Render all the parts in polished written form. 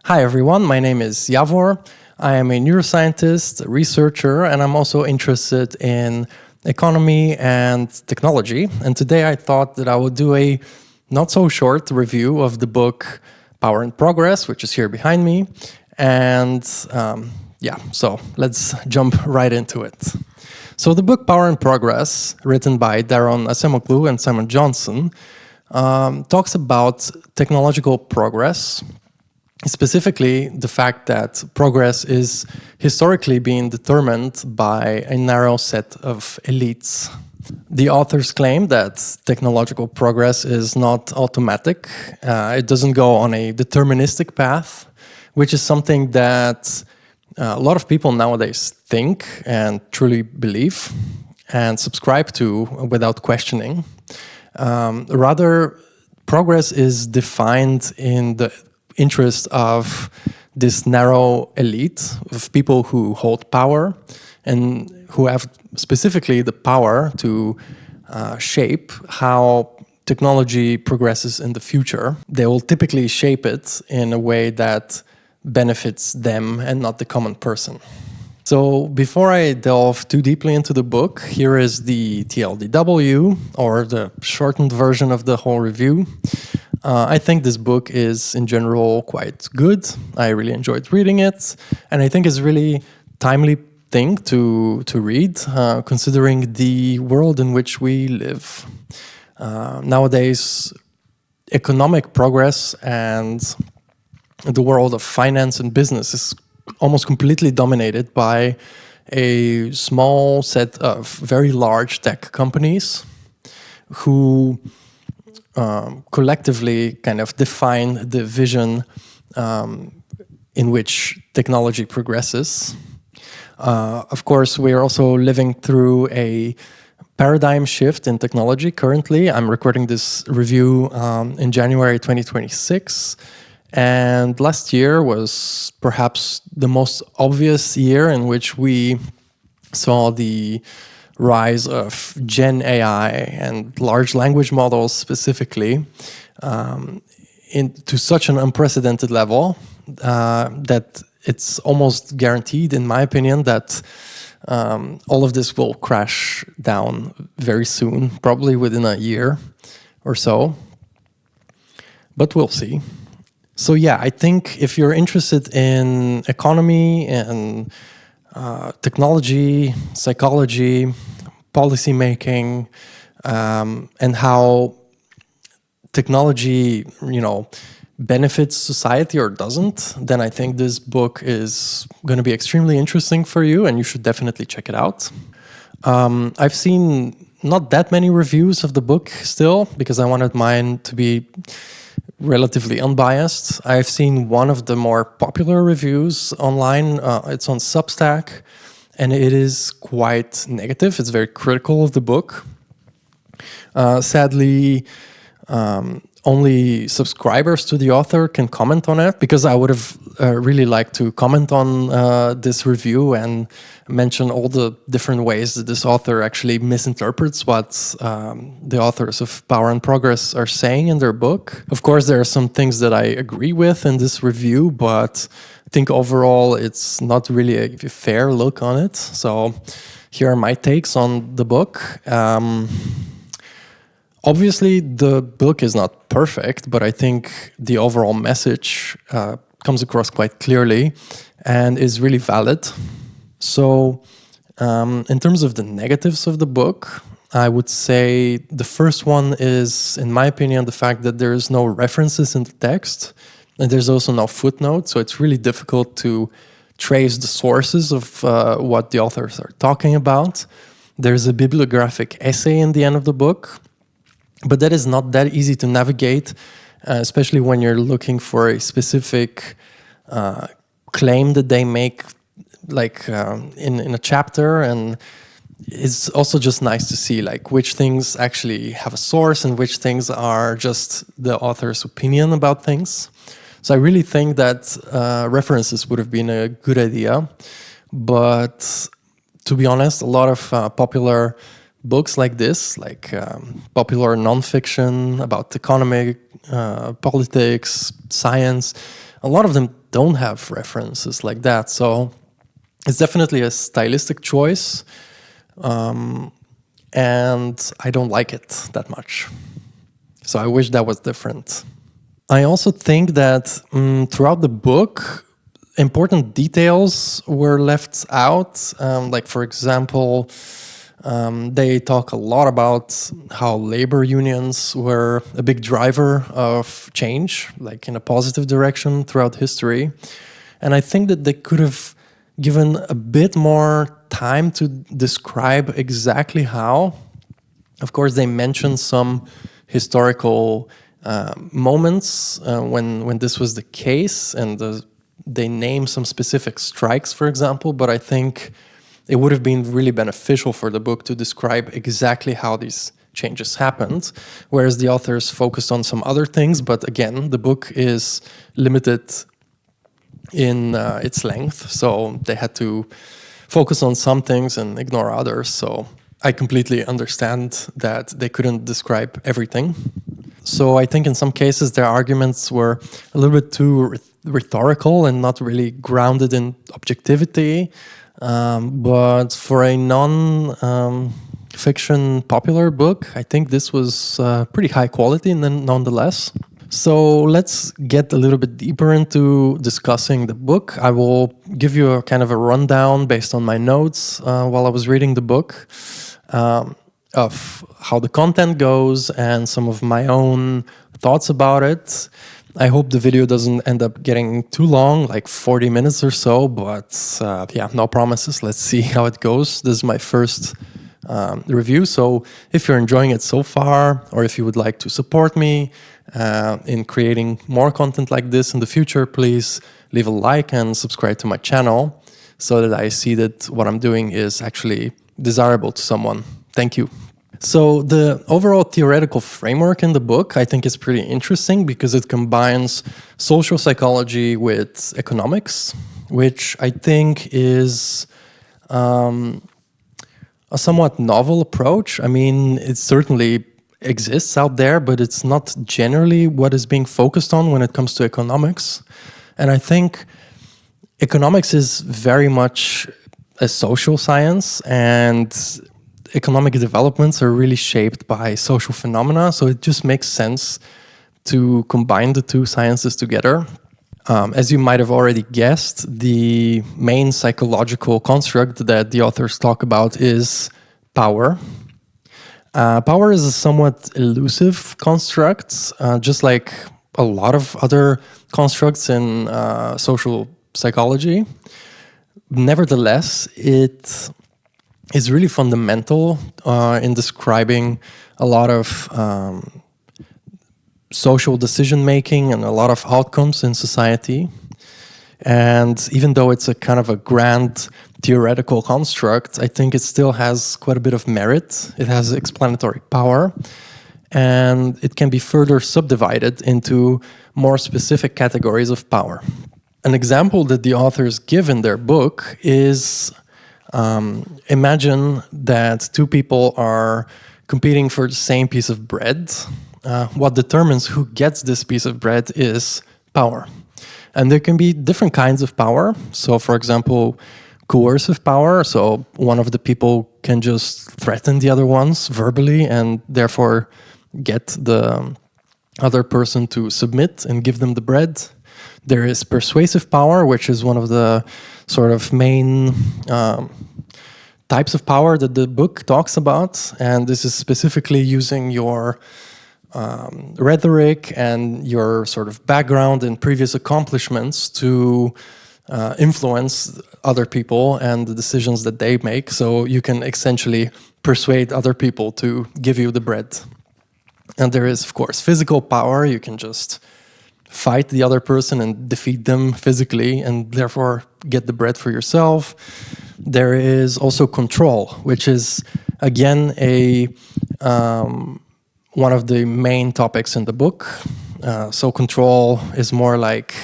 Hi everyone, my name is Javor. I am a neuroscientist, a researcher, and I'm also interested in economy and technology. And today I thought that I would do a not so short review of the book Power and Progress, which is here behind me. And so let's jump right into it. So the book Power and Progress, written by Daron Acemoglu and Simon Johnson, talks about technological progress. Specifically, the fact that progress is historically being determined by a narrow set of elites. The authors claim that technological progress is not automatic. It doesn't go on a deterministic path, which is something that a lot of people nowadays think and truly believe and subscribe to without questioning. Rather, progress is defined in the interest of this narrow elite of people who hold power and who have specifically the power to shape how technology progresses in the future. They will typically shape it in a way that benefits them and not the common person. So before I delve too deeply into the book, here is the TLDW, or the shortened version of the whole review. I think this book is, in general, quite good. I really enjoyed reading it, and I think it's really timely thing to read, considering the world in which we live. Nowadays, economic progress and the world of finance and business is almost completely dominated by a small set of very large tech companies who collectively kind of define the vision in which technology progresses. Of course, we are also living through a paradigm shift in technology currently. I'm recording this review in January 2026. And last year was perhaps the most obvious year in which we saw the rise of Gen AI and large language models specifically to such an unprecedented level that it's almost guaranteed, in my opinion, that all of this will crash down very soon, probably within a year or so. But we'll see. So yeah, I think if you're interested in economy and technology, psychology, policy making, and how technology, benefits society or doesn't, then I think this book is going to be extremely interesting for you, and you should definitely check it out. I've seen not that many reviews of the book still, because I wanted mine to be relatively unbiased. I've seen one of the more popular reviews online. It's on Substack, and it is quite negative. It's very critical of the book. Sadly, only subscribers to the author can comment on it, because I would have really liked to comment on this review and mention all the different ways that this author actually misinterprets what the authors of Power and Progress are saying in their book. Of course, there are some things that I agree with in this review, but I think overall it's not really a fair look on it. So here are my takes on the book. Obviously, the book is not perfect, but I think the overall message comes across quite clearly and is really valid. So, in terms of the negatives of the book, I would say the first one is, in my opinion, the fact that there's no references in the text, and there's also no footnote, so it's really difficult to trace the sources of what the authors are talking about. There's a bibliographic essay in the end of the book, but that is not that easy to navigate, especially when you're looking for a specific claim that they make, like in a chapter. And it's also just nice to see like which things actually have a source and which things are just the author's opinion about things. So I really think that references would have been a good idea. But to be honest, a lot of popular books like this, like popular nonfiction about economic, politics, science, a lot of them don't have references like that. So it's definitely a stylistic choice, and I don't like it that much. So I wish that was different. I also think that throughout the book, important details were left out. Like, for example, they talk a lot about how labor unions were a big driver of change, like in a positive direction throughout history. And I think that they could have given a bit more time to describe exactly how. Of course, they mentioned some historical moments when this was the case, and they name some specific strikes, for example, but I think it would have been really beneficial for the book to describe exactly how these changes happened, whereas the authors focused on some other things. But again, the book is limited in its length, so they had to focus on some things and ignore others. So I completely understand that they couldn't describe everything. So I think in some cases their arguments were a little bit too rhetorical and not really grounded in objectivity. But for a non-fiction popular book, I think this was pretty high quality nonetheless. So let's get a little bit deeper into discussing the book. I will give you a kind of a rundown based on my notes while I was reading the book of how the content goes and some of my own thoughts about it. I hope the video doesn't end up getting too long, like 40 minutes or so, but yeah, no promises. Let's see how it goes. This is my first review, so if you're enjoying it so far, or if you would like to support me in creating more content like this in the future, please leave a like and subscribe to my channel so that I see that what I'm doing is actually desirable to someone. Thank you. So the overall theoretical framework in the book, I think, is pretty interesting because it combines social psychology with economics, which I think is a somewhat novel approach. I mean, it certainly exists out there, but it's not generally what is being focused on when it comes to economics. And I think economics is very much a social science, and economic developments are really shaped by social phenomena, so it just makes sense to combine the two sciences together. As you might have already guessed, the main psychological construct that the authors talk about is power. Power is a somewhat elusive construct, just like a lot of other constructs in social psychology. Nevertheless, it is really fundamental in describing a lot of social decision-making and a lot of outcomes in society. And even though it's a kind of a grand theoretical construct, I think it still has quite a bit of merit. It has explanatory power, and it can be further subdivided into more specific categories of power. An example that the authors give in their book is imagine that two people are competing for the same piece of bread. What determines who gets this piece of bread is power. And there can be different kinds of power. So, for example, coercive power. So one of the people can just threaten the other ones verbally and therefore get the other person to submit and give them the bread. There is persuasive power, which is one of the sort of main types of power that the book talks about. And this is specifically using your rhetoric and your sort of background and previous accomplishments to influence other people and the decisions that they make. So you can essentially persuade other people to give you the bread. And there is, of course, physical power. You can just fight the other person and defeat them physically and therefore get the bread for yourself. There is also control, which is, again, one of the main topics in the book. So control is more like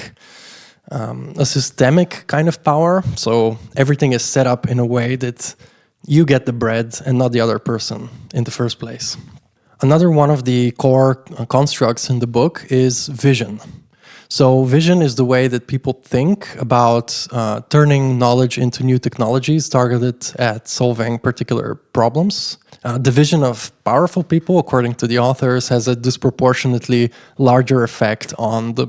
a systemic kind of power. So everything is set up in a way that you get the bread and not the other person in the first place. Another one of the core constructs in the book is vision. So vision is the way that people think about turning knowledge into new technologies targeted at solving particular problems. The vision of powerful people, according to the authors, has a disproportionately larger effect on the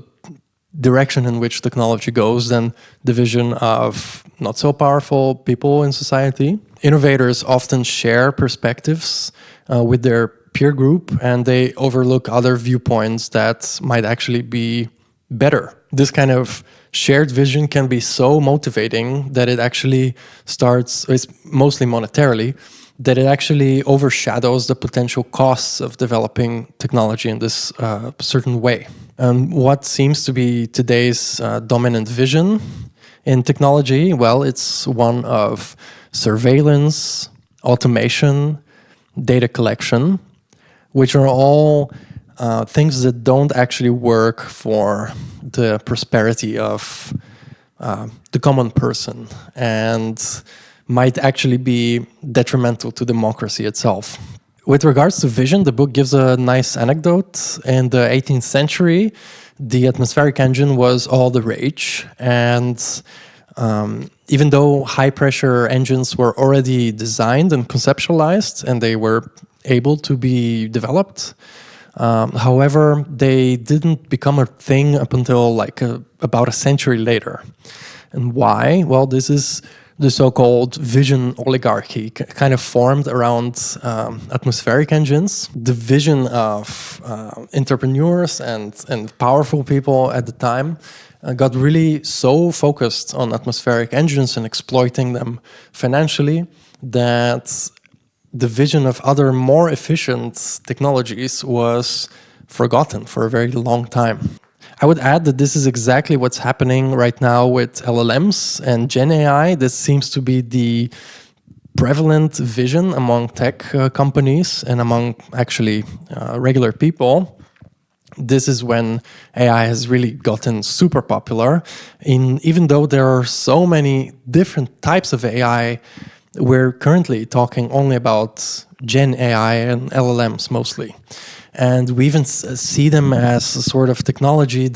direction in which technology goes than the vision of not so powerful people in society. Innovators often share perspectives with their peer group, and they overlook other viewpoints that might actually be better. This kind of shared vision can be so motivating that it actually starts, it's mostly monetarily, that it actually overshadows the potential costs of developing technology in this certain way. What seems to be today's dominant vision in technology? Well, it's one of surveillance, automation, data collection, which are all things that don't actually work for the prosperity of the common person and might actually be detrimental to democracy itself. With regards to vision, the book gives a nice anecdote. In the 18th century, the atmospheric engine was all the rage, and even though high-pressure engines were already designed and conceptualized, and they were able to be developed, however, they didn't become a thing up until about a century later. And why? Well, this is the so-called vision oligarchy, kind of formed around atmospheric engines. The vision of entrepreneurs and powerful people at the time got really so focused on atmospheric engines and exploiting them financially that the vision of other more efficient technologies was forgotten for a very long time. I would add that this is exactly what's happening right now with LLMs and Gen AI. This seems to be the prevalent vision among tech companies and among actually regular people. This is when AI has really gotten super popular. Even though there are so many different types of AI, we're currently talking only about Gen AI and LLMs mostly. And we even see them as a sort of technology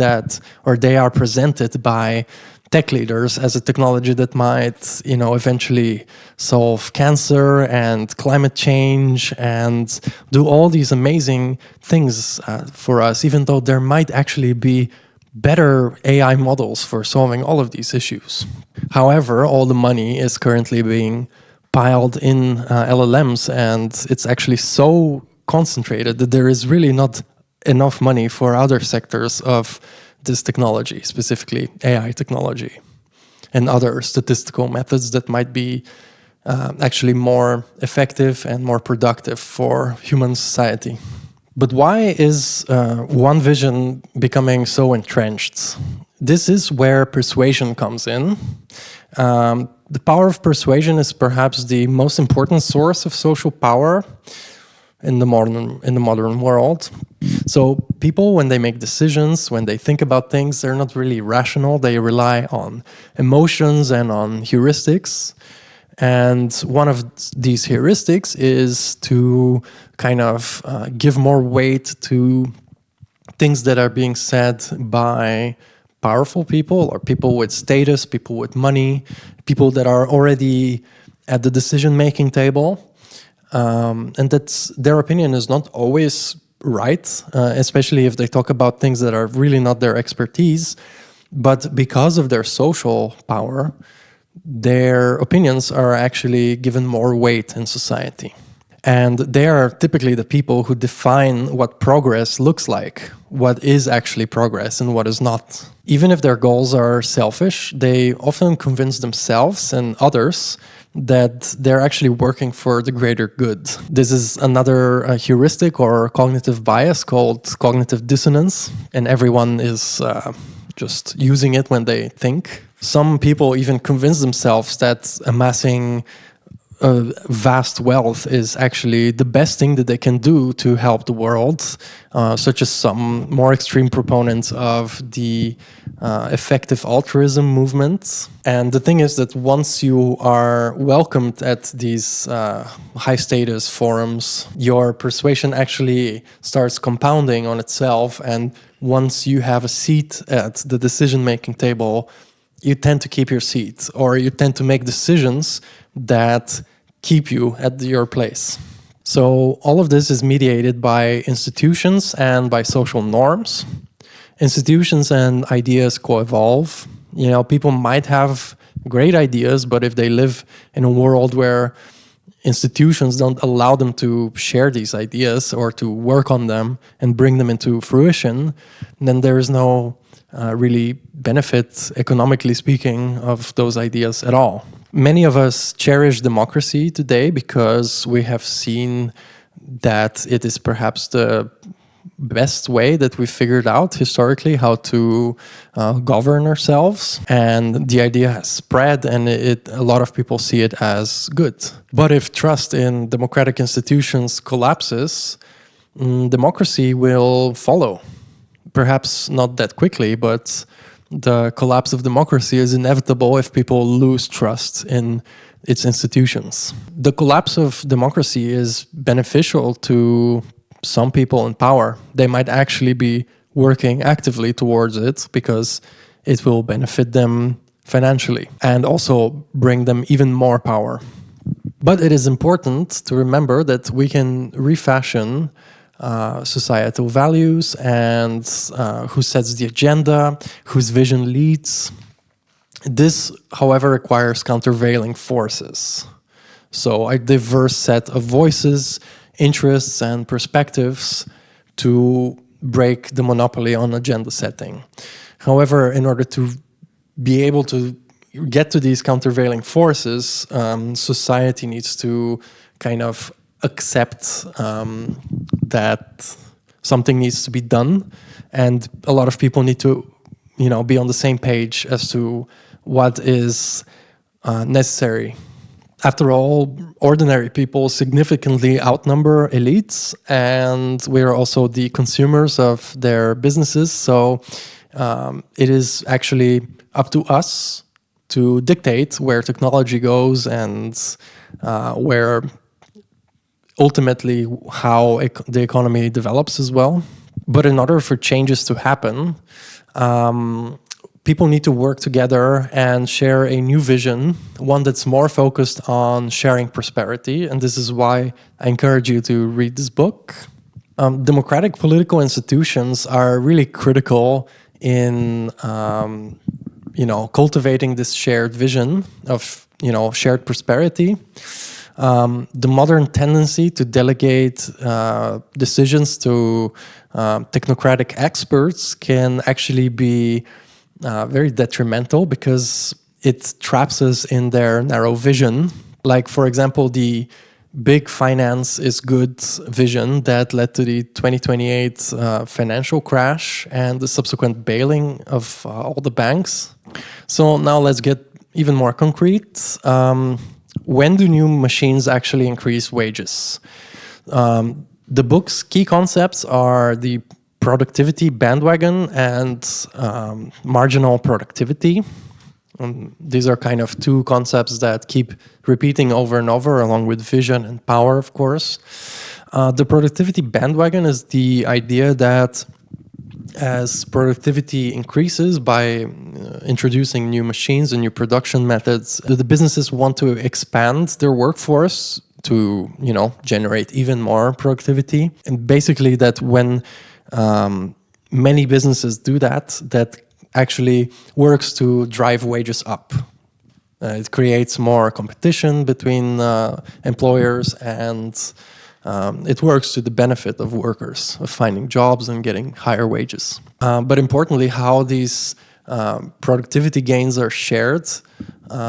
or they are presented by tech leaders as a technology that might, eventually solve cancer and climate change and do all these amazing things for us, even though there might actually be better AI models for solving all of these issues. However, all the money is currently being piled in LLMs, and it's actually so concentrated that there is really not enough money for other sectors of this technology, specifically AI technology and other statistical methods that might be actually more effective and more productive for human society. But why is one vision becoming so entrenched? This is where persuasion comes in. The power of persuasion is perhaps the most important source of social power in the modern world. So people, when they make decisions, when they think about things, they're not really rational. They rely on emotions and on heuristics. And one of these heuristics is to kind of give more weight to things that are being said by powerful people or people with status, people with money, people that are already at the decision-making table. And that's their opinion is not always right, especially if they talk about things that are really not their expertise. But because of their social power, their opinions are actually given more weight in society. And they are typically the people who define what progress looks like, what is actually progress and what is not. Even if their goals are selfish, they often convince themselves and others that they're actually working for the greater good. This is another heuristic or cognitive bias called cognitive dissonance, and everyone is just using it when they think. Some people even convince themselves that amassing vast wealth is actually the best thing that they can do to help the world, such as some more extreme proponents of the effective altruism movement. And the thing is that once you are welcomed at these high status forums, your persuasion actually starts compounding on itself. And once you have a seat at the decision-making table, you tend to keep your seat, or you tend to make decisions that keep you at your place. So all of this is mediated by institutions and by social norms. Institutions and ideas co-evolve. You know, people might have great ideas, but if they live in a world where institutions don't allow them to share these ideas or to work on them and bring them into fruition, then there is no really benefit, economically speaking, of those ideas at all. Many of us cherish democracy today because we have seen that it is perhaps the best way that we figured out historically how to govern ourselves, and the idea has spread, and a lot of people see it as good. But if trust in democratic institutions collapses, democracy will follow. Perhaps not that quickly, but the collapse of democracy is inevitable if people lose trust in its institutions. The collapse of democracy is beneficial to some people in power. They might actually be working actively towards it because it will benefit them financially and also bring them even more power. But it is important to remember that we can refashion societal values and who sets the agenda, whose vision leads. This, however, requires countervailing forces. So a diverse set of voices, interests, and perspectives to break the monopoly on agenda setting. However, in order to be able to get to these countervailing forces, society needs to kind of accept that something needs to be done, and a lot of people need to, be on the same page as to what is necessary. After all, ordinary people significantly outnumber elites, and we are also the consumers of their businesses. So it is actually up to us to dictate where technology goes and where ultimately how the economy develops as well. But in order for changes to happen, people need to work together and share a new vision, one that's more focused on sharing prosperity. And this is why I encourage you to read this book. Democratic political institutions are really critical in, cultivating this shared vision of, shared prosperity. The modern tendency to delegate decisions to technocratic experts can actually be very detrimental because it traps us in their narrow vision. Like, for example, the big finance is good vision that led to the 2028 financial crash and the subsequent bailing of all the banks. So now let's get even more concrete. When do new machines actually increase wages? The book's key concepts are the productivity bandwagon and marginal productivity. These are kind of two concepts that keep repeating over and over, along with vision and power, of course. The productivity bandwagon is the idea that as productivity increases by introducing new machines and new production methods, the businesses want to expand their workforce to, generate even more productivity. And basically that when many businesses do that, that actually works to drive wages up. It creates more competition between employers, and it works to the benefit of workers, of finding jobs and getting higher wages. But importantly, how these productivity gains are shared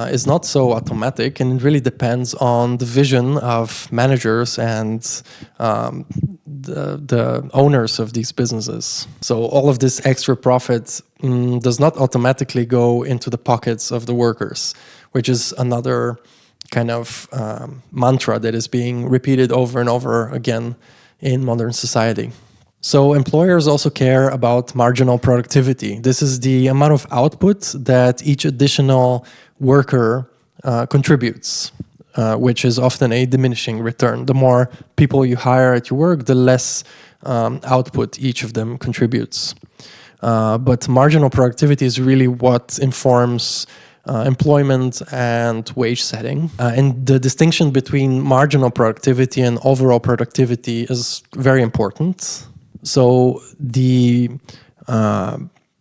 is not so automatic, and it really depends on the vision of managers and the owners of these businesses. So all of this extra profit does not automatically go into the pockets of the workers, which is another kind of mantra that is being repeated over and over again in modern society. So employers also care about marginal productivity. This is the amount of output that each additional worker contributes, which is often a diminishing return. The more people you hire at your work, the less output each of them contributes. But marginal productivity is really what informs employment and wage setting. And the distinction between marginal productivity and overall productivity is very important. So the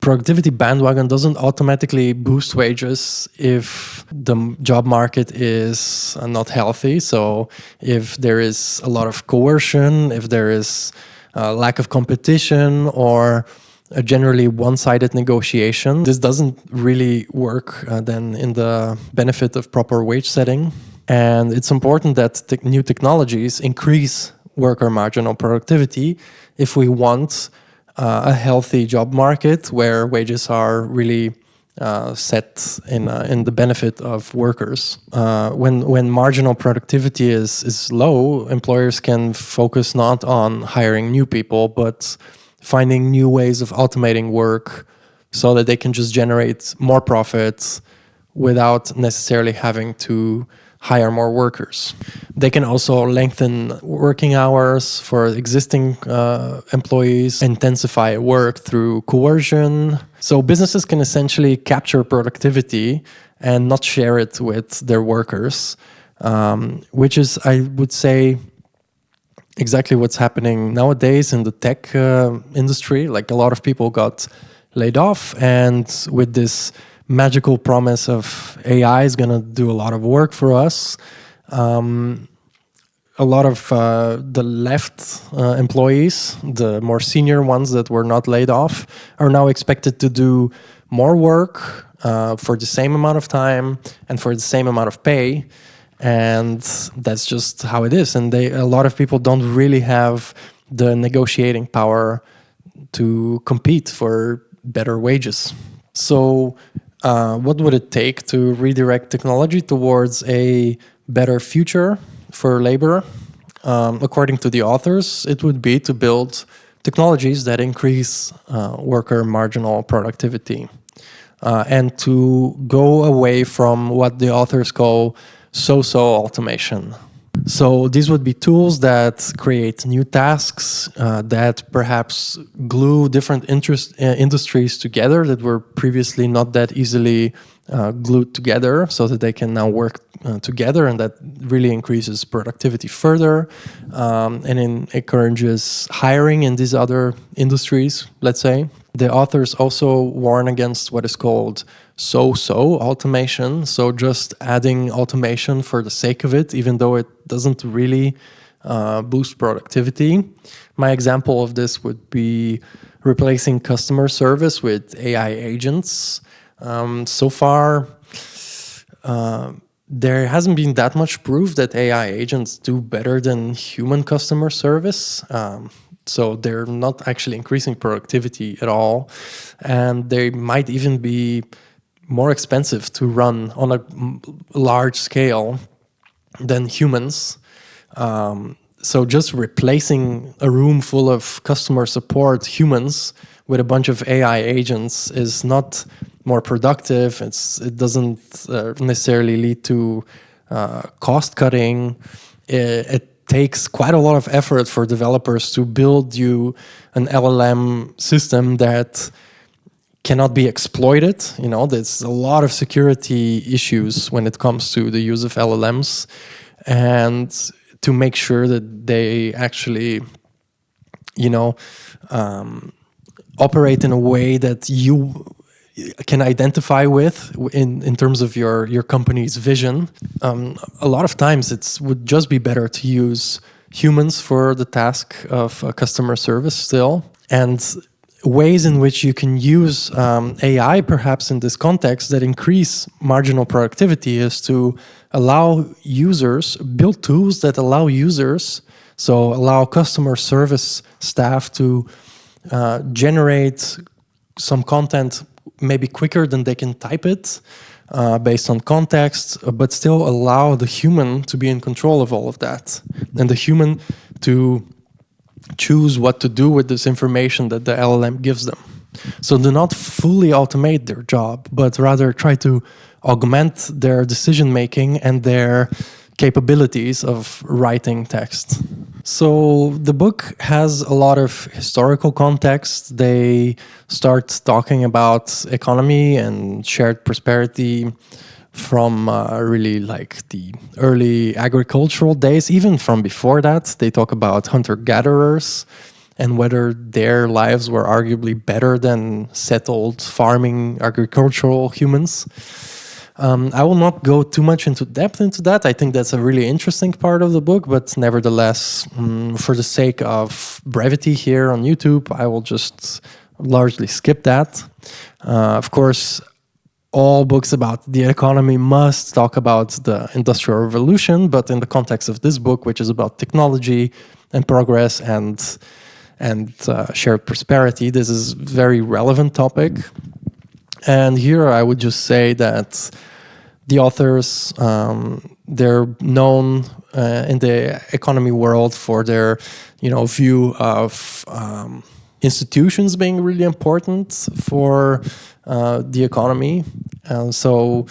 productivity bandwagon doesn't automatically boost wages if the job market is not healthy. So if there is a lot of coercion, if there is a lack of competition, or a generally one-sided negotiation, this doesn't really work then in the benefit of proper wage setting. And it's important that new technologies increase worker marginal productivity if we want a healthy job market where wages are really set in the benefit of workers. When marginal productivity is low, employers can focus not on hiring new people, but finding new ways of automating work so that they can just generate more profits without necessarily having to hire more workers. They can also lengthen working hours for existing employees, intensify work through coercion. So businesses can essentially capture productivity and not share it with their workers, which is, I would say, exactly what's happening nowadays in the tech industry. Like, a lot of people got laid off, and with this magical promise of AI is going to do a lot of work for us, a lot of the left employees, the more senior ones that were not laid off, are now expected to do more work for the same amount of time and for the same amount of pay. And that's just how it is. And a lot of people don't really have the negotiating power to compete for better wages. So what would it take to redirect technology towards a better future for labor? According to the authors, it would be to build technologies that increase worker marginal productivity and to go away from what the authors call so-so automation. So these would be tools that create new tasks that perhaps glue different industries together that were previously not that easily glued together, so that they can now work together, and that really increases productivity further and encourages hiring in these other industries, let's say. The authors also warn against what is called so-so automation, so just adding automation for the sake of it, even though it doesn't really boost productivity. My example of this would be replacing customer service with AI agents. So far, there hasn't been that much proof that AI agents do better than human customer service. So they're not actually increasing productivity at all. And they might even be more expensive to run on a large scale than humans. So just replacing a room full of customer support humans with a bunch of AI agents is not more productive. It doesn't necessarily lead to cost cutting. It takes quite a lot of effort for developers to build you an LLM system that cannot be exploited. You know, there's a lot of security issues when it comes to the use of LLMs, and to make sure that they actually, operate in a way that you can identify with in terms of your company's vision. A lot of times it would just be better to use humans for the task of customer service still. And ways in which you can use AI perhaps in this context that increase marginal productivity is to allow users, build tools that allow users, so allow customer service staff to generate some content maybe quicker than they can type it, based on context, but still allow the human to be in control of all of that, and the human to choose what to do with this information that the LLM gives them. So do not fully automate their job, but rather try to augment their decision making and their capabilities of writing text. So the book has a lot of historical context. They start talking about economy and shared prosperity from really like the early agricultural days. Even from before that, they talk about hunter-gatherers and whether their lives were arguably better than settled farming agricultural humans. I will not go too much into depth into that. I think that's a really interesting part of the book, but nevertheless, for the sake of brevity here on YouTube, I will just largely skip that. Of course, all books about the economy must talk about the Industrial Revolution, but in the context of this book, which is about technology and progress and shared prosperity, this is a very relevant topic. And here I would just say that the authors, they're known in the economy world for their, view of institutions being really important for the economy. And so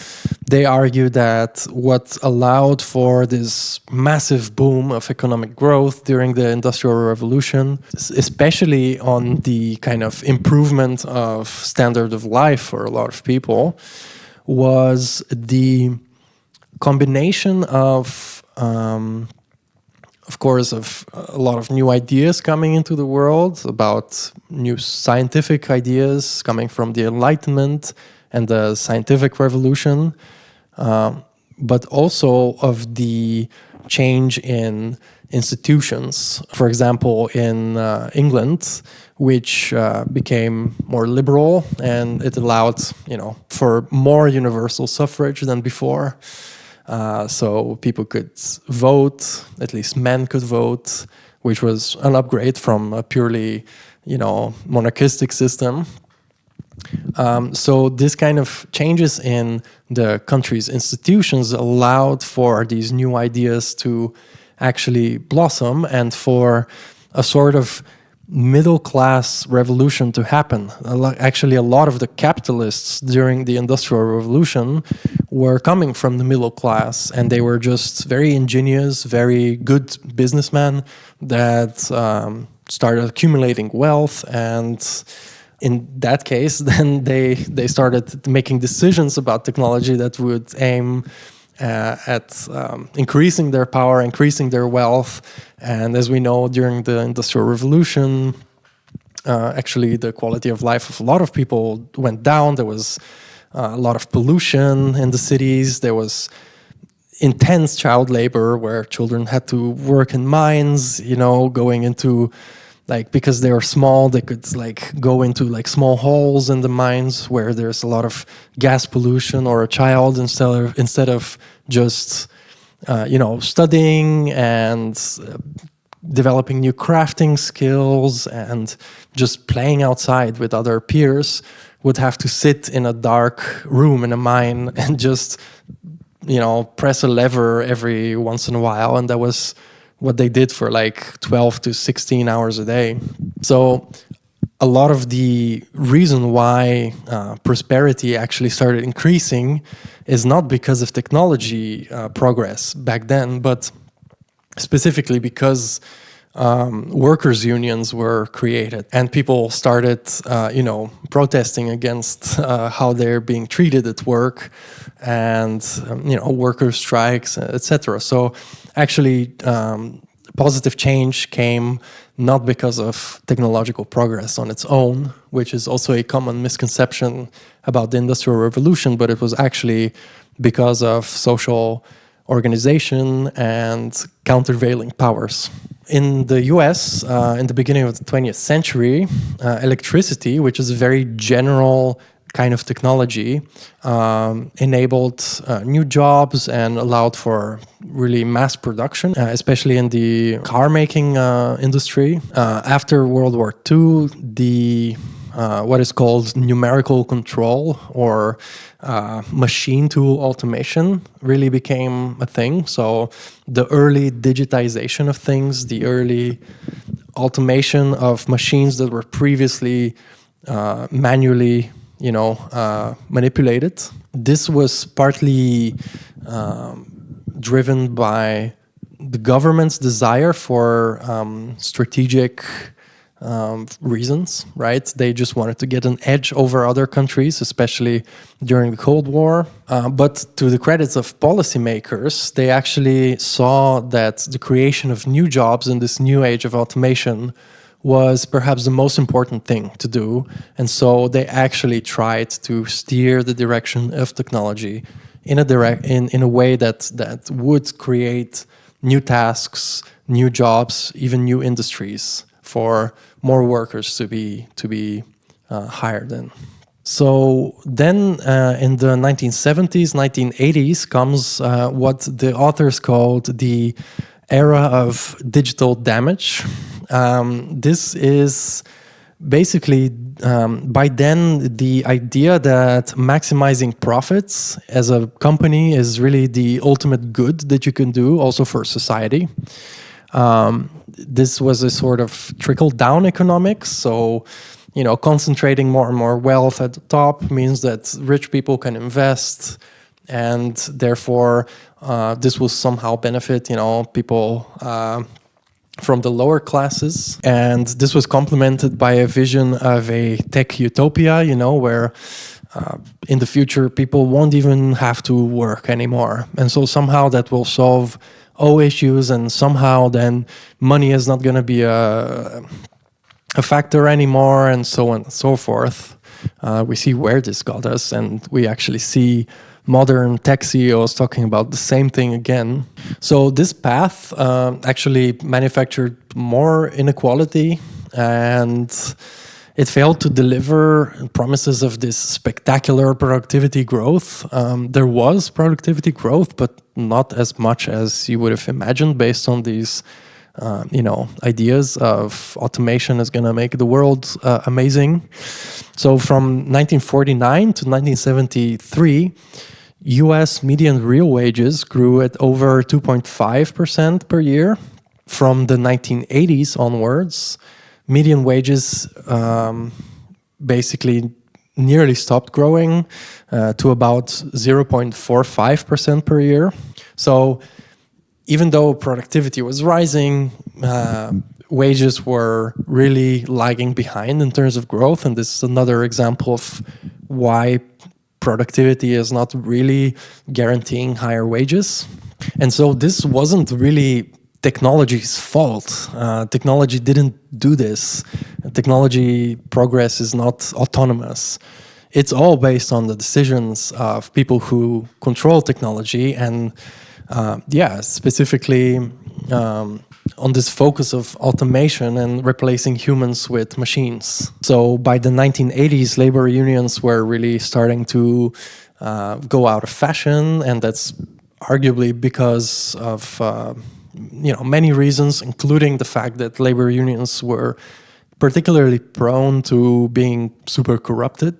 they argue that what allowed for this massive boom of economic growth during the Industrial Revolution, especially on the kind of improvement of standard of life for a lot of people, was the combination of course, of a lot of new ideas coming into the world, about new scientific ideas coming from the Enlightenment and the scientific revolution, but also of the change in institutions. For example, in England, which became more liberal, and it allowed, for more universal suffrage than before. So people could vote, at least men could vote, which was an upgrade from a purely, monarchistic system. So this kind of changes in the country's institutions allowed for these new ideas to actually blossom and for a sort of middle-class revolution to happen. Actually, a lot of the capitalists during the Industrial Revolution were coming from the middle class, and they were just very ingenious, very good businessmen that started accumulating wealth. And in that case, then they started making decisions about technology that would aim at increasing their power, increasing their wealth. And as we know, during the Industrial Revolution, actually the quality of life of a lot of people went down. There was a lot of pollution in the cities. There was intense child labor where children had to work in mines, going into because they were small, they could go into small holes in the mines where there's a lot of gas pollution, or a child instead of just studying and developing new crafting skills and just playing outside with other peers would have to sit in a dark room in a mine and just press a lever every once in a while, and that was what they did for 12 to 16 hours a day. So a lot of the reason why prosperity actually started increasing is not because of technology progress back then, but specifically because workers' unions were created, and people started, protesting against how they're being treated at work, and workers' strikes, etc. So actually, positive change came not because of technological progress on its own, which is also a common misconception about the Industrial Revolution, but it was actually because of social organization and countervailing powers. In the US, in the beginning of the 20th century, electricity, which is a very general kind of technology, enabled new jobs and allowed for really mass production, especially in the car making industry. After World War II, the what is called numerical control or machine tool automation really became a thing. So the early digitization of things, the early automation of machines that were previously manually, manipulated. This was partly driven by the government's desire for strategic reasons, right? They just wanted to get an edge over other countries, especially during the Cold War. But to the credits of policymakers, they actually saw that the creation of new jobs in this new age of automation was perhaps the most important thing to do. And so they actually tried to steer the direction of technology in a way that would create new tasks, new jobs, even new industries for more workers to be hired in. So then in the 1970s, 1980s comes what the authors called the era of digital damage. This is basically, by then, the idea that maximizing profits as a company is really the ultimate good that you can do also for society. This was a sort of trickle-down economics. So, concentrating more and more wealth at the top means that rich people can invest, and therefore this will somehow benefit, people from the lower classes. And this was complemented by a vision of a tech utopia, where in the future people won't even have to work anymore. And so somehow that will solve all issues, and somehow then money is not going to be a factor anymore, and so on and so forth. We see where this got us, and we actually see modern tech CEOs talking about the same thing again. So this path actually manufactured more inequality, and it failed to deliver promises of this spectacular productivity growth. There was productivity growth, but not as much as you would have imagined based on these ideas of automation is going to make the world amazing. So from 1949 to 1973, US median real wages grew at over 2.5% per year. From the 1980s onwards, median wages basically nearly stopped growing to about 0.45% per year. So even though productivity was rising, wages were really lagging behind in terms of growth. And this is another example of why productivity is not really guaranteeing higher wages. And so this wasn't really technology's fault. Technology didn't do this. Technology progress is not autonomous. It's all based on the decisions of people who control technology, and specifically on this focus of automation and replacing humans with machines. So by the 1980s, labor unions were really starting to go out of fashion, and that's arguably because of many reasons, including the fact that labor unions were particularly prone to being super corrupted.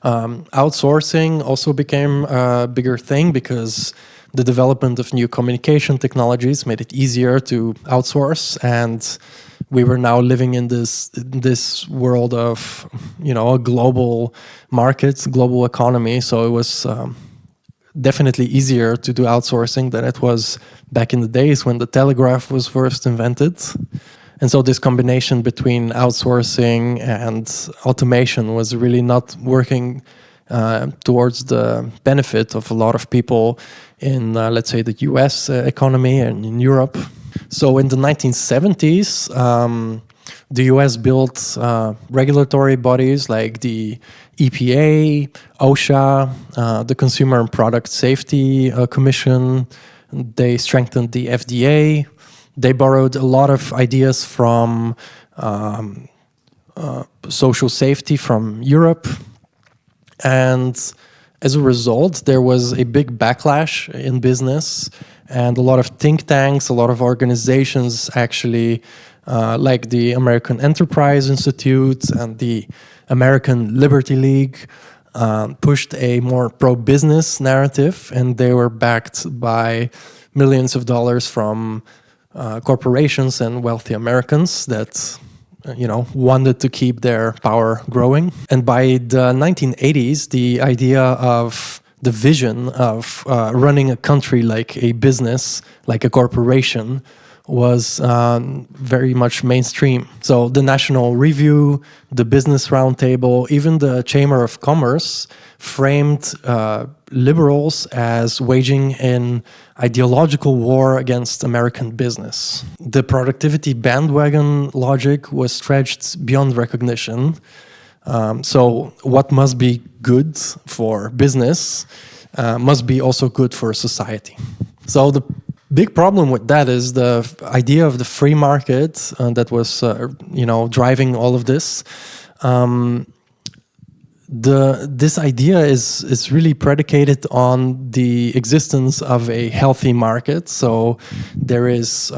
Outsourcing also became a bigger thing because the development of new communication technologies made it easier to outsource, and we were now living in this world of a global market, global economy. So it was definitely easier to do outsourcing than it was back in the days when the telegraph was first invented. And so this combination between outsourcing and automation was really not working towards the benefit of a lot of people in, let's say, the US economy and in Europe. So in the 1970s, the US built regulatory bodies like the EPA, OSHA, the Consumer and Product Safety Commission. They strengthened the FDA. They borrowed a lot of ideas from social safety from Europe. And as a result, there was a big backlash in business, and a lot of think tanks, a lot of organizations actually like the American Enterprise Institute and the American Liberty League, pushed a more pro-business narrative, and they were backed by millions of dollars from corporations and wealthy Americans that wanted to keep their power growing. And by the 1980s, the idea of the vision of running a country like a business, like a corporation, was very much mainstream. So the National Review, the Business Roundtable, even the Chamber of Commerce framed liberals as waging an ideological war against American business. The productivity bandwagon logic was stretched beyond recognition. So what must be good for business must be also good for society. So the big problem with that is the idea of the free market that was, driving all of this. This idea is really predicated on the existence of a healthy market. So there is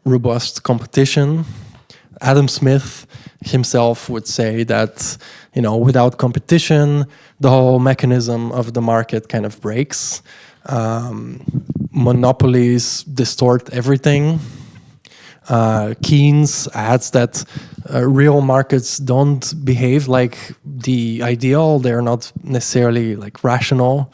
robust competition. Adam Smith himself would say that, without competition, the whole mechanism of the market kind of breaks. Monopolies distort everything. Keynes adds that real markets don't behave like the ideal. They're not necessarily like rational.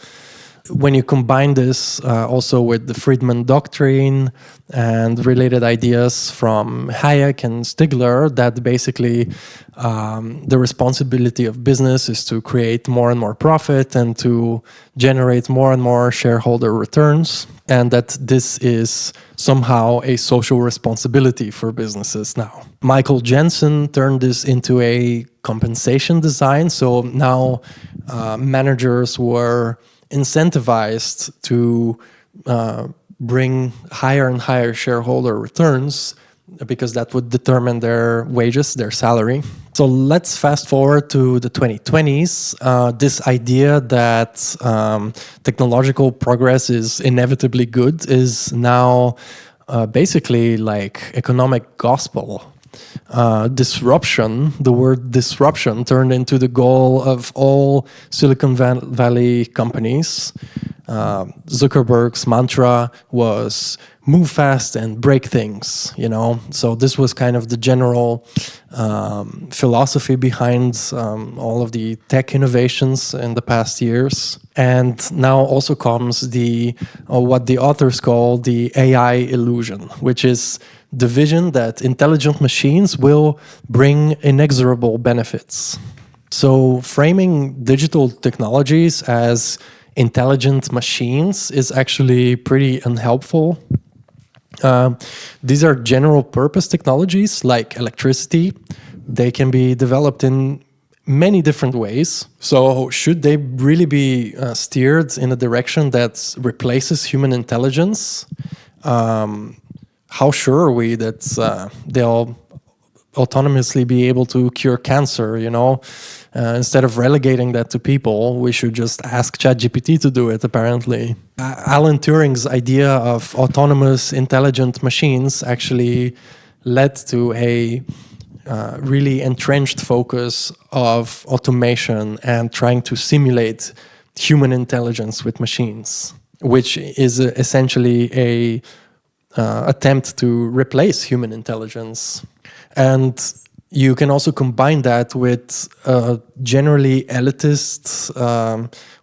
When you combine this also with the Friedman doctrine and related ideas from Hayek and Stigler, that basically the responsibility of business is to create more and more profit and to generate more and more shareholder returns, and that this is somehow a social responsibility for businesses now. Michael Jensen turned this into a compensation design. So now managers were incentivized to bring higher and higher shareholder returns because that would determine their wages, their salary. So let's fast forward to the 2020s. This idea that technological progress is inevitably good is now basically like economic gospel. Disruption, the word disruption turned into the goal of all Silicon Valley companies. Zuckerberg's mantra was move fast and break things, So this was kind of the general philosophy behind all of the tech innovations in the past years. And now also comes the what the authors call the AI illusion, which is the vision that intelligent machines will bring inexorable benefits. So framing digital technologies as intelligent machines is actually pretty unhelpful. These are general purpose technologies like electricity. They can be developed in many different ways. So should they really be steered in a direction that replaces human intelligence? How sure are we that they'll autonomously be able to cure cancer, Instead of relegating that to people, we should just ask ChatGPT to do it, apparently. Alan Turing's idea of autonomous intelligent machines actually led to a really entrenched focus of automation and trying to simulate human intelligence with machines, which is essentially a attempt to replace human intelligence. And you can also combine that with a generally elitist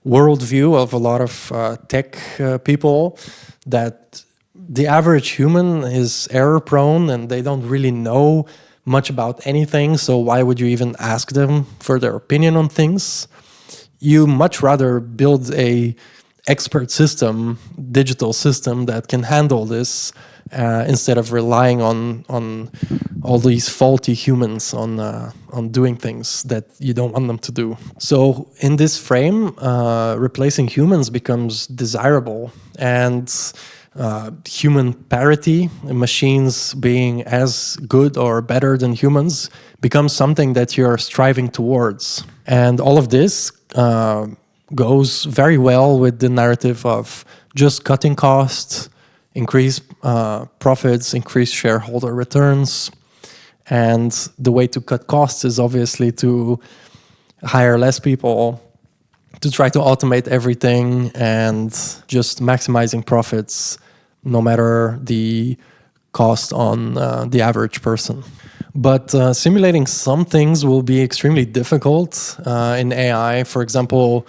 worldview of a lot of tech people, that the average human is error prone and they don't really know much about anything. So why would you even ask them for their opinion on things? You much rather build a expert system, digital system that can handle this instead of relying on all these faulty humans on doing things that you don't want them to do. So in this frame, replacing humans becomes desirable, and human parity, machines being as good or better than humans, becomes something that you're striving towards. And all of this goes very well with the narrative of just cutting costs, increase profits, increase shareholder returns. And the way to cut costs is obviously to hire less people, to try to automate everything and just maximizing profits no matter the cost on the average person. But simulating some things will be extremely difficult in AI. For example,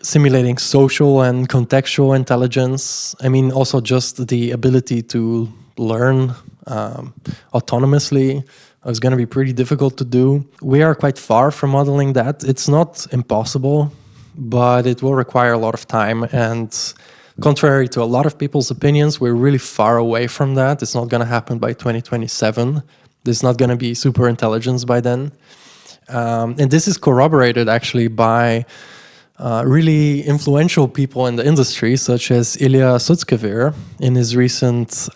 simulating social and contextual intelligence. I mean, also just the ability to learn autonomously is going to be pretty difficult to do. We are quite far from modeling that. It's not impossible, but it will require a lot of time. And contrary to a lot of people's opinions, we're really far away from that. It's not going to happen by 2027. There's not going to be super intelligence by then. And this is corroborated actually by really influential people in the industry, such as Ilya Sutskever in his recent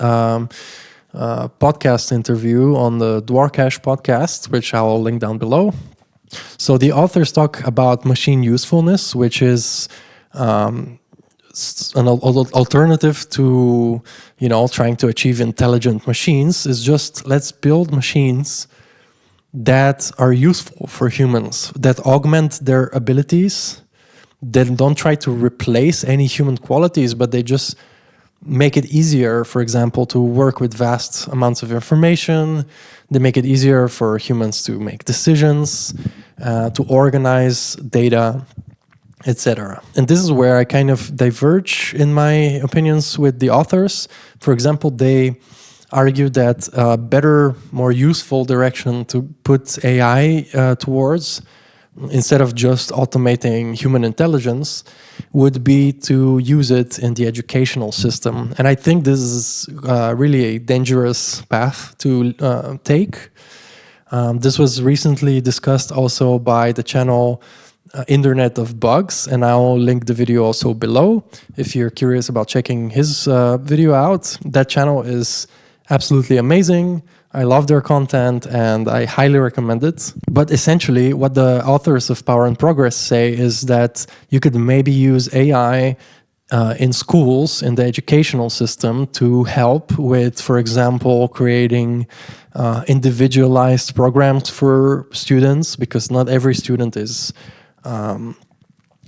podcast interview on the Dwarcash podcast, which I'll link down below. So the authors talk about machine usefulness, which is an alternative to, trying to achieve intelligent machines. Is just let's build machines that are useful for humans, that augment their abilities, that don't try to replace any human qualities, but they just make it easier, for example, to work with vast amounts of information. They make it easier for humans to make decisions, to organize data, etc. And this is where I kind of diverge in my opinions with the authors. For example, they argue that a better, more useful direction to put AI towards, instead of just automating human intelligence, would be to use it in the educational system. And I think this is really a dangerous path to take. This was recently discussed also by the channel Internet of Bugs, and I'll link the video also below if you're curious about checking his video out. That channel is absolutely amazing. I love their content and I highly recommend it. But essentially, what the authors of Power and Progress say is that you could maybe use AI in schools, in the educational system, to help with, for example, creating individualized programs for students, because not every student is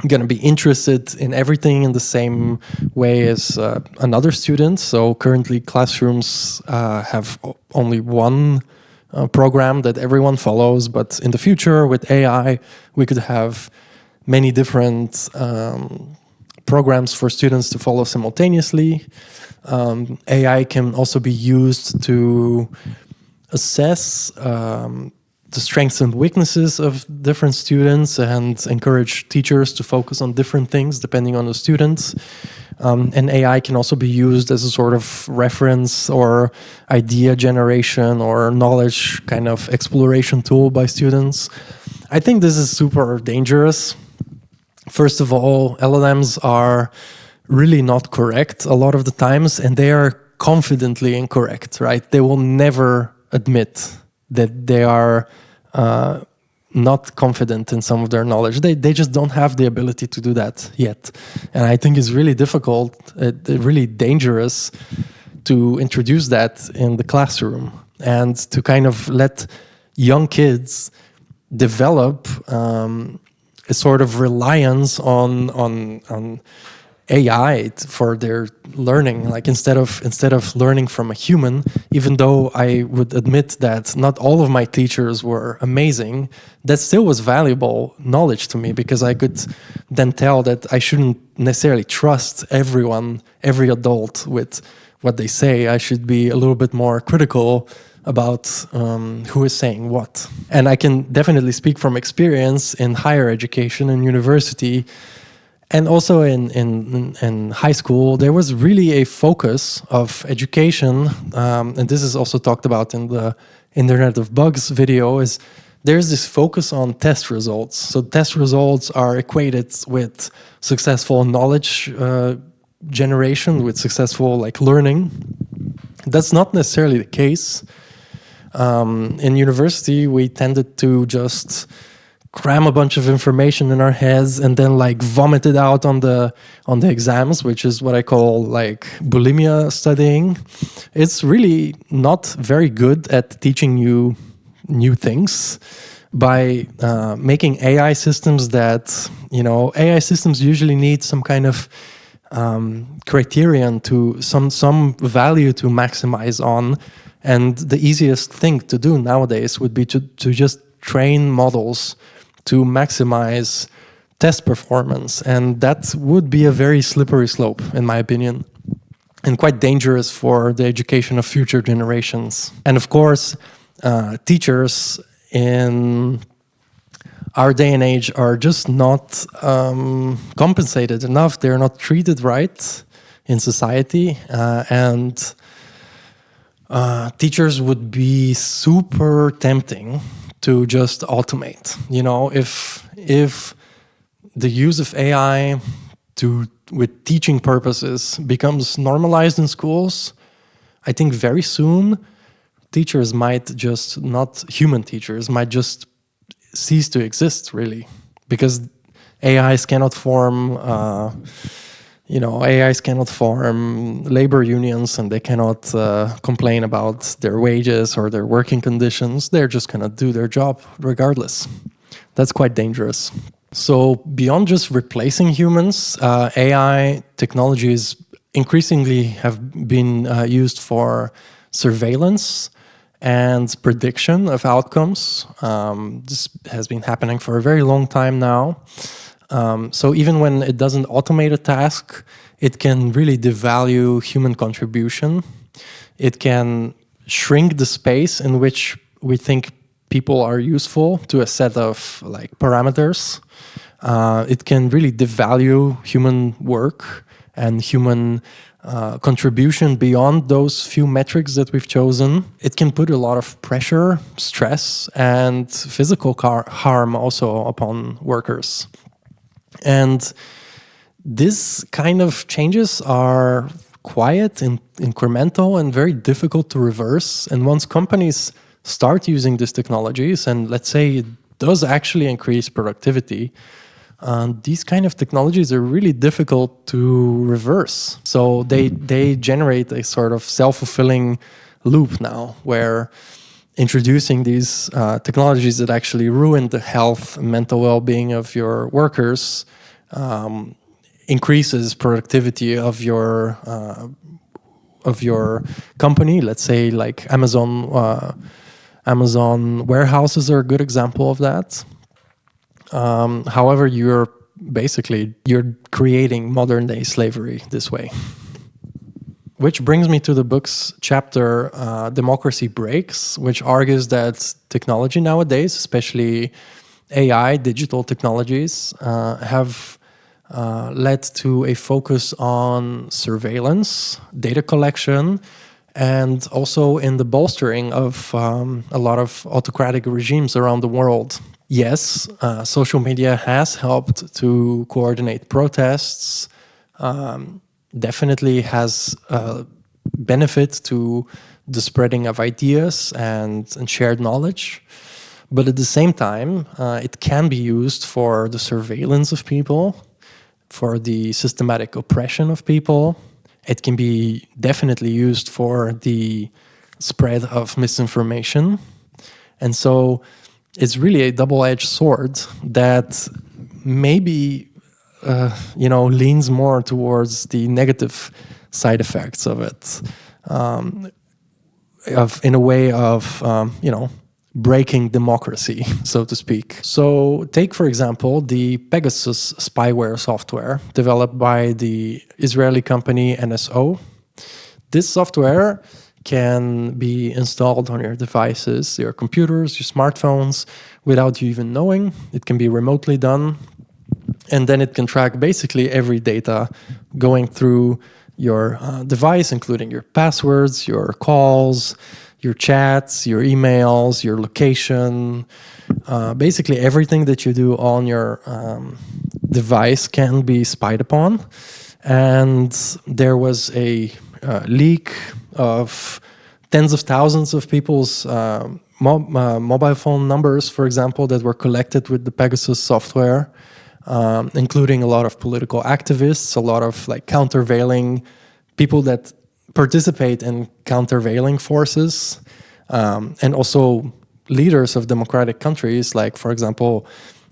going to be interested in everything in the same way as another student. So currently classrooms have only one program that everyone follows, but in the future with AI, we could have many different programs for students to follow simultaneously. AI can also be used to assess the strengths and weaknesses of different students and encourage teachers to focus on different things depending on the students. And AI can also be used as a sort of reference or idea generation or knowledge kind of exploration tool by students. I think this is super dangerous. First of all, LLMs are really not correct a lot of the times, and they are confidently incorrect, right? They will never admit that they are not confident in some of their knowledge. They just don't have the ability to do that yet. And I think it's really difficult, really dangerous to introduce that in the classroom and to kind of let young kids develop a sort of reliance on AI for their learning. Like instead of learning from a human, even though I would admit that not all of my teachers were amazing, that still was valuable knowledge to me, because I could then tell that I shouldn't necessarily trust everyone, every adult with what they say. I should be a little bit more critical about who is saying what. And I can definitely speak from experience in higher education and university. And also in high school, there was really a focus of education, and this is also talked about in the Internet of Bugs video, is there's this focus on test results. So test results are equated with successful knowledge generation, with successful learning. That's not necessarily the case. In university, we tended to just cram a bunch of information in our heads and then like vomit it out on the exams, which is what I call like bulimia studying. It's really not very good at teaching you new things by making AI systems that, AI systems usually need some kind of criterion to some value to maximize on. And the easiest thing to do nowadays would be to just train models to maximize test performance. And that would be a very slippery slope, in my opinion, and quite dangerous for the education of future generations. And of course, teachers in our day and age are just not compensated enough. They're not treated right in society. And teachers would be super tempting to just automate. If the use of AI with teaching purposes becomes normalized in schools, I think very soon teachers might just, not human teachers, might just cease to exist, really, because AIs cannot form labor unions, and they cannot complain about their wages or their working conditions. They're just gonna do their job regardless. That's quite dangerous. So beyond just replacing humans, AI technologies increasingly have been used for surveillance and prediction of outcomes. This has been happening for a very long time now. So even when it doesn't automate a task, it can really devalue human contribution. It can shrink the space in which we think people are useful to a set of like parameters. It can really devalue human work and human contribution beyond those few metrics that we've chosen. It can put a lot of pressure, stress, and physical harm also upon workers. And this kind of changes are quiet and incremental and very difficult to reverse. And once companies start using these technologies, and let's say it does actually increase productivity, these kind of technologies are really difficult to reverse. So they generate a sort of self-fulfilling loop now, where introducing these technologies that actually ruin the health and mental well-being of your workers increases productivity of your company. Let's say like Amazon warehouses are a good example of that. However, you're creating modern day slavery this way. Which brings me to the book's chapter, Democracy Breaks, which argues that technology nowadays, especially AI, digital technologies, have led to a focus on surveillance, data collection, and also in the bolstering of a lot of autocratic regimes around the world. Yes, social media has helped to coordinate protests, definitely has benefit to the spreading of ideas and shared knowledge. But at the same time, it can be used for the surveillance of people, for the systematic oppression of people. It can be definitely used for the spread of misinformation. And so it's really a double-edged sword that maybe leans more towards the negative side effects of it, in a way of breaking democracy, so to speak. So take, for example, the Pegasus spyware software developed by the Israeli company NSO. This software can be installed on your devices, your computers, your smartphones, without you even knowing. It can be remotely done. And then it can track basically every data going through your device, including your passwords, your calls, your chats, your emails, your location. Basically everything that you do on your device can be spied upon. And there was a leak of tens of thousands of people's mobile phone numbers, for example, that were collected with the Pegasus software, including a lot of political activists, a lot of like countervailing people that participate in countervailing forces, and also leaders of democratic countries, like, for example,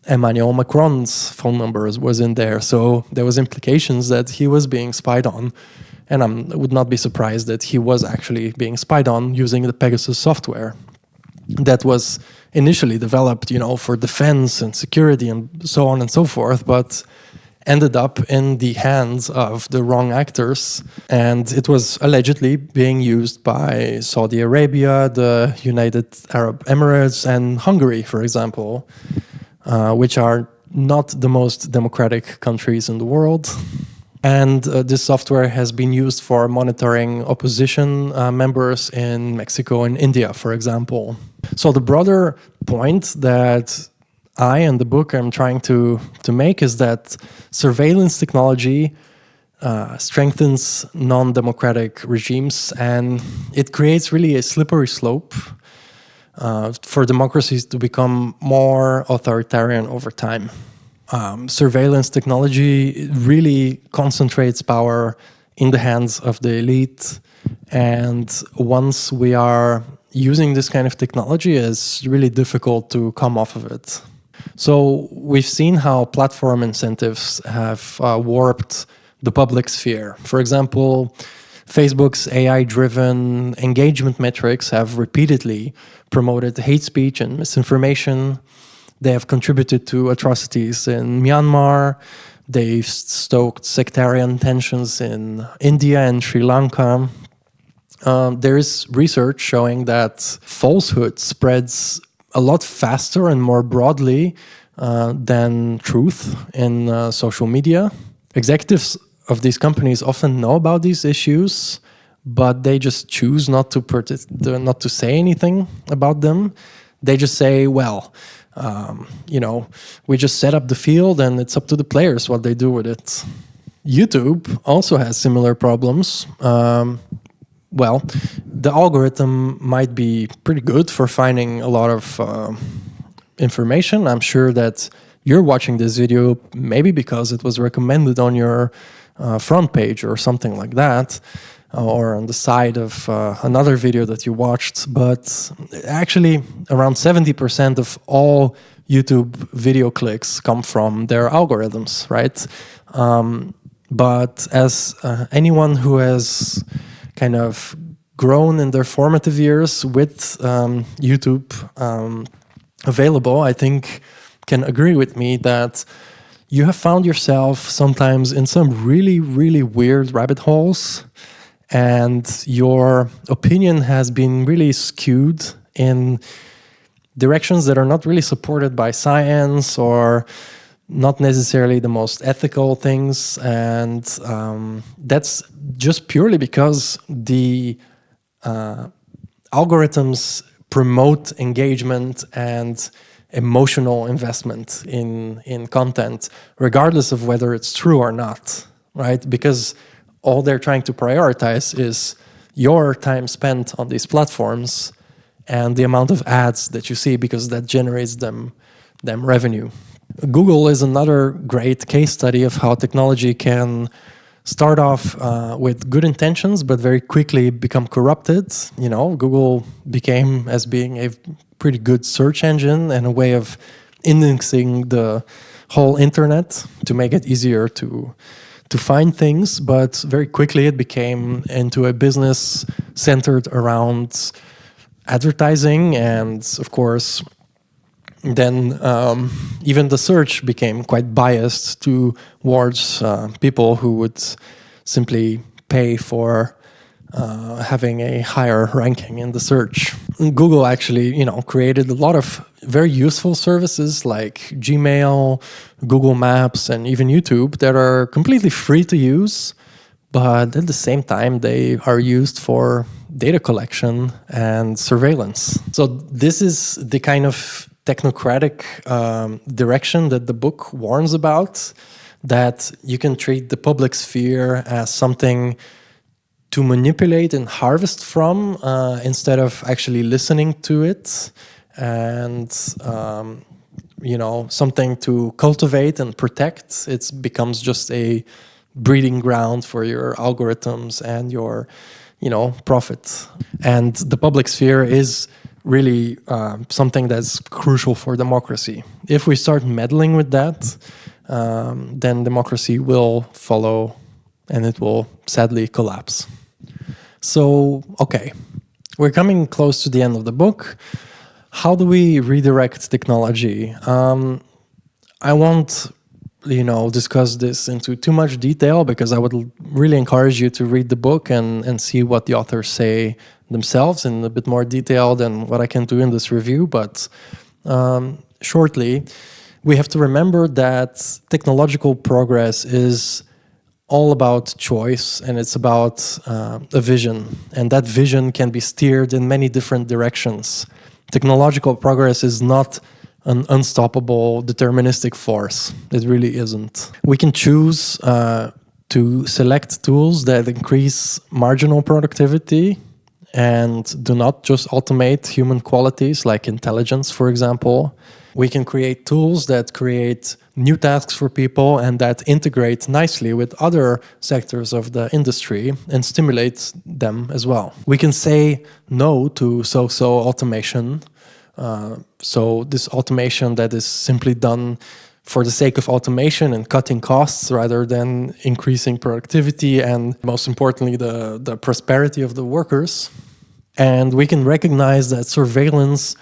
Emmanuel Macron's phone number was in there. So there was implications that he was being spied on. And I would not be surprised that he was actually being spied on using the Pegasus software that was initially developed, for defense and security and so on and so forth, but ended up in the hands of the wrong actors. And it was allegedly being used by Saudi Arabia, the United Arab Emirates, and Hungary, for example, which are not the most democratic countries in the world. And this software has been used for monitoring opposition members in Mexico and India, for example. So the broader point that I and the book am trying to make is that surveillance technology strengthens non-democratic regimes, and it creates really a slippery slope for democracies to become more authoritarian over time. Surveillance technology really concentrates power in the hands of the elite. And once we are using this kind of technology, it's really difficult to come off of it. So we've seen how platform incentives have warped the public sphere. For example, Facebook's AI-driven engagement metrics have repeatedly promoted hate speech and misinformation. They have contributed to atrocities in Myanmar. They've stoked sectarian tensions in India and Sri Lanka. There is research showing that falsehood spreads a lot faster and more broadly than truth in social media. Executives of these companies often know about these issues, but they just choose not to say anything about them. They just say, well, we just set up the field and it's up to the players what they do with it. YouTube also has similar problems. Well, the algorithm might be pretty good for finding a lot of information. I'm sure that you're watching this video maybe because it was recommended on your front page or something like that, or on the side of another video that you watched. But actually, around 70% of all YouTube video clicks come from their algorithms, right? But as anyone who has kind of grown in their formative years with YouTube available, I think can agree with me that you have found yourself sometimes in some really, really weird rabbit holes, and your opinion has been really skewed in directions that are not really supported by science or not necessarily the most ethical things. And that's just purely because the algorithms promote engagement and emotional investment in content, regardless of whether it's true or not, right? Because all they're trying to prioritize is your time spent on these platforms and the amount of ads that you see, because that generates them revenue. Google is another great case study of how technology can start off with good intentions, but very quickly become corrupted. Google became as being a pretty good search engine and a way of indexing the whole internet to make it easier to find things. But very quickly it became into a business centered around advertising, and of course then even the search became quite biased towards people who would simply pay for having a higher ranking in the search. Google actually, created a lot of very useful services like Gmail, Google Maps, and even YouTube that are completely free to use, but at the same time, they are used for data collection and surveillance. So this is the kind of technocratic direction that the book warns about, that you can treat the public sphere as something to manipulate and harvest from instead of actually listening to it, and something to cultivate and protect. It becomes just a breeding ground for your algorithms and your profit. And the public sphere is really something that's crucial for democracy. If we start meddling with that, then democracy will follow and it will sadly collapse. So, okay, we're coming close to the end of the book. How do we redirect technology? I won't discuss this into too much detail, because I would really encourage you to read the book and see what the authors say themselves in a bit more detail than what I can do in this review. But shortly, we have to remember that technological progress is all about choice, and it's about a vision. And that vision can be steered in many different directions. Technological progress is not an unstoppable, deterministic force. It really isn't. We can choose to select tools that increase marginal productivity and do not just automate human qualities like intelligence, for example. We can create tools that create new tasks for people and that integrate nicely with other sectors of the industry and stimulate them as well. We can say no to so-so automation. So this automation that is simply done for the sake of automation and cutting costs rather than increasing productivity and, most importantly, the prosperity of the workers. And we can recognize that surveillance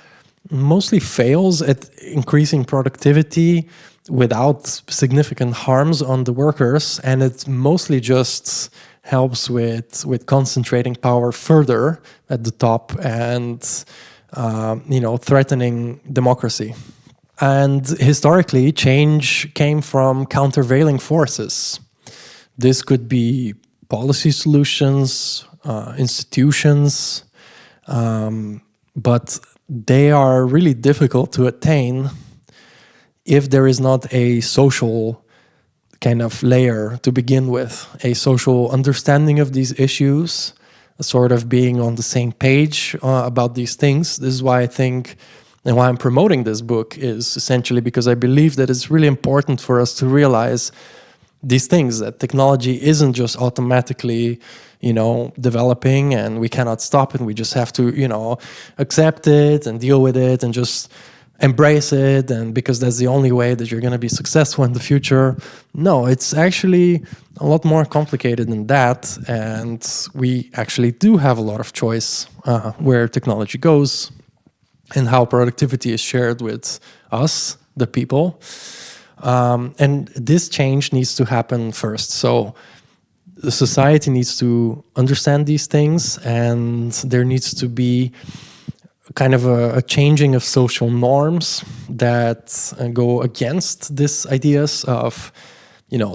mostly fails at increasing productivity without significant harms on the workers, and it mostly just helps with concentrating power further at the top and threatening democracy. And historically, change came from countervailing forces. This could be policy solutions, institutions, but they are really difficult to attain if there is not a social kind of layer to begin with, a social understanding of these issues, a sort of being on the same page about these things. This is why I think, and why I'm promoting this book, is essentially because I believe that it's really important for us to realize these things, that technology isn't just automatically developing and we cannot stop it. We just have to, accept it and deal with it and just embrace it, and because that's the only way that you're going to be successful in the future. No, it's actually a lot more complicated than that, and we actually do have a lot of choice where technology goes and how productivity is shared with us, the people. And this change needs to happen first. So the society needs to understand these things, and there needs to be kind of a changing of social norms that go against these ideas of,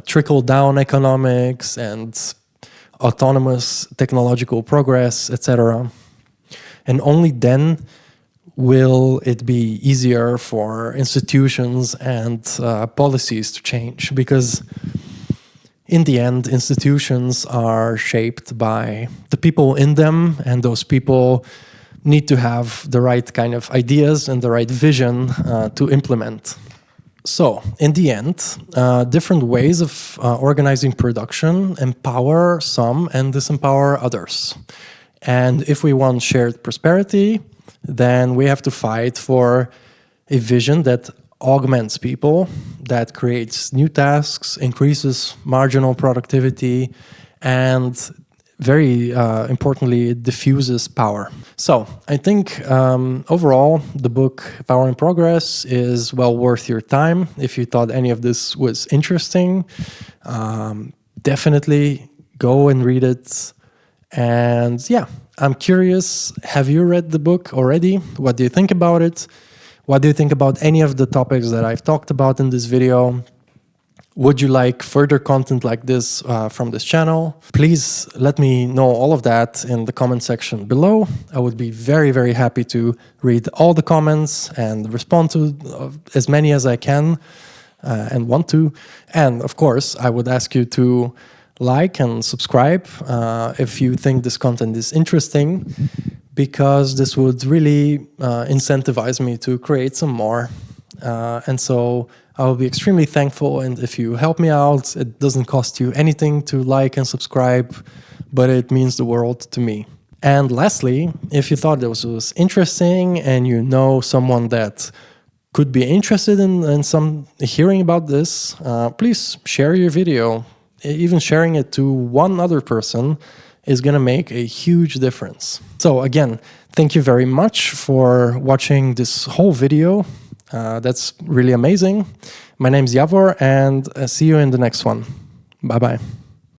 trickle-down economics and autonomous technological progress, etc. And only then will it be easier for institutions and policies to change, because in the end, institutions are shaped by the people in them, and those people need to have the right kind of ideas and the right vision to implement. So, in the end, different ways of organizing production empower some and disempower others. And if we want shared prosperity, then we have to fight for a vision that augments people, that creates new tasks, increases marginal productivity, and very importantly, it diffuses power. So I think overall, the book Power in Progress is well worth your time. If you thought any of this was interesting, definitely go and read it. And yeah, I'm curious, have you read the book already? What do you think about it? What do you think about any of the topics that I've talked about in this video? Would you like further content like this from this channel? Please let me know all of that in the comment section below. I would be very, very happy to read all the comments and respond to as many as I can and want to. And of course, I would ask you to like and subscribe if you think this content is interesting, because this would really incentivize me to create some more. And so I will be extremely thankful, and if you help me out, it doesn't cost you anything to like and subscribe, but it means the world to me. And lastly, if you thought this was interesting and you know someone that could be interested in some hearing about this, please share your video. Even sharing it to one other person is going to make a huge difference. So again, thank you very much for watching this whole video. That's really amazing. My name is Javor, and see you in the next one. Bye-bye.